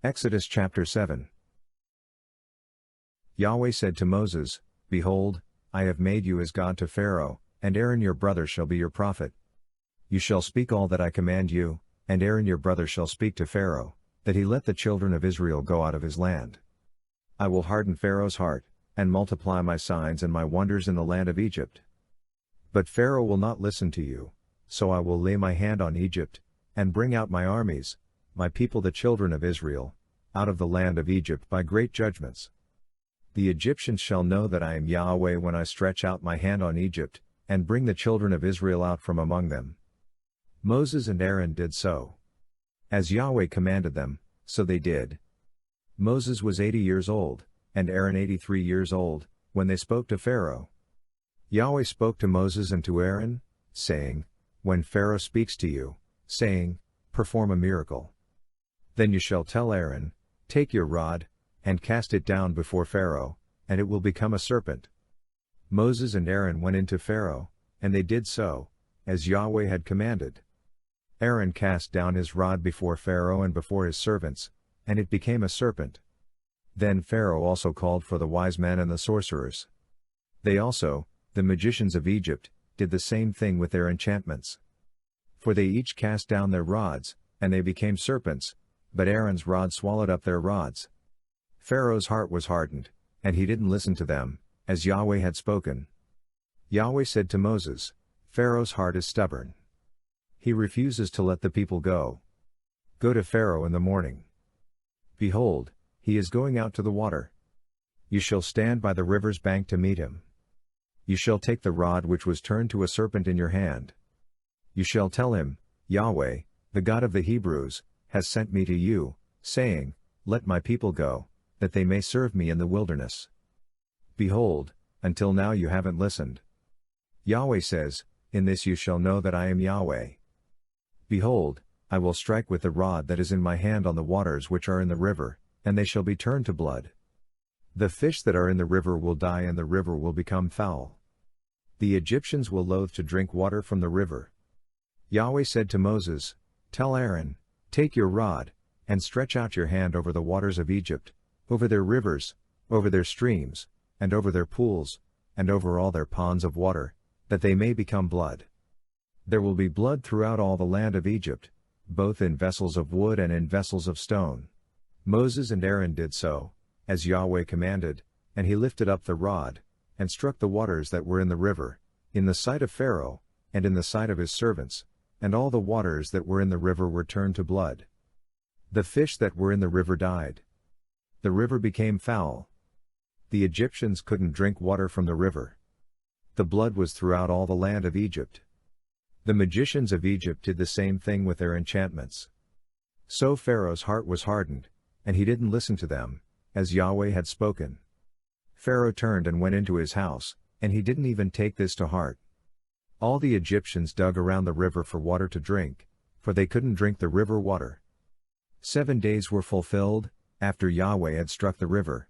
Exodus chapter 7. Yahweh said to Moses, Behold, I have made you as God to Pharaoh, and Aaron your brother shall be your prophet. You shall speak all that I command you, and Aaron your brother shall speak to Pharaoh, that he let the children of Israel go out of his land. I will harden Pharaoh's heart, and multiply my signs and my wonders in the land of Egypt. But Pharaoh will not listen to you, so I will lay my hand on Egypt, and bring out my armies, my people the children of Israel, out of the land of Egypt by great judgments. The Egyptians shall know that I am Yahweh when I stretch out my hand on Egypt, and bring the children of Israel out from among them. Moses and Aaron did so. As Yahweh commanded them, so they did. Moses was 80 years old, and Aaron 83 years old, when they spoke to Pharaoh. Yahweh spoke to Moses and to Aaron, saying, When Pharaoh speaks to you, saying, Perform a miracle. Then you shall tell Aaron, Take your rod, and cast it down before Pharaoh, and it will become a serpent. Moses and Aaron went into Pharaoh, and they did so, as Yahweh had commanded. Aaron cast down his rod before Pharaoh and before his servants, and it became a serpent. Then Pharaoh also called for the wise men and the sorcerers. They also, the magicians of Egypt, did the same thing with their enchantments. For they each cast down their rods, and they became serpents, but Aaron's rod swallowed up their rods. Pharaoh's heart was hardened, and he didn't listen to them, as Yahweh had spoken. Yahweh said to Moses, Pharaoh's heart is stubborn. He refuses to let the people go. Go to Pharaoh in the morning. Behold, he is going out to the water. You shall stand by the river's bank to meet him. You shall take the rod which was turned to a serpent in your hand. You shall tell him, Yahweh, the God of the Hebrews, has sent me to you, saying, Let my people go, that they may serve me in the wilderness. Behold, until now you haven't listened. Yahweh says, In this you shall know that I am Yahweh. Behold, I will strike with the rod that is in my hand on the waters which are in the river, and they shall be turned to blood. The fish that are in the river will die and the river will become foul. The Egyptians will loathe to drink water from the river. Yahweh said to Moses, Tell Aaron, Take your rod, and stretch out your hand over the waters of Egypt, over their rivers, over their streams, and over their pools, and over all their ponds of water, that they may become blood. There will be blood throughout all the land of Egypt, both in vessels of wood and in vessels of stone. Moses and Aaron did so, as Yahweh commanded, and he lifted up the rod, and struck the waters that were in the river, in the sight of Pharaoh, and in the sight of his servants, and all the waters that were in the river were turned to blood. The fish that were in the river died. The river became foul. The Egyptians couldn't drink water from the river. The blood was throughout all the land of Egypt. The magicians of Egypt did the same thing with their enchantments. So Pharaoh's heart was hardened, and he didn't listen to them, as Yahweh had spoken. Pharaoh turned and went into his house, and he didn't even take this to heart. All the Egyptians dug around the river for water to drink, for they couldn't drink the river water. 7 days were fulfilled, after Yahweh had struck the river,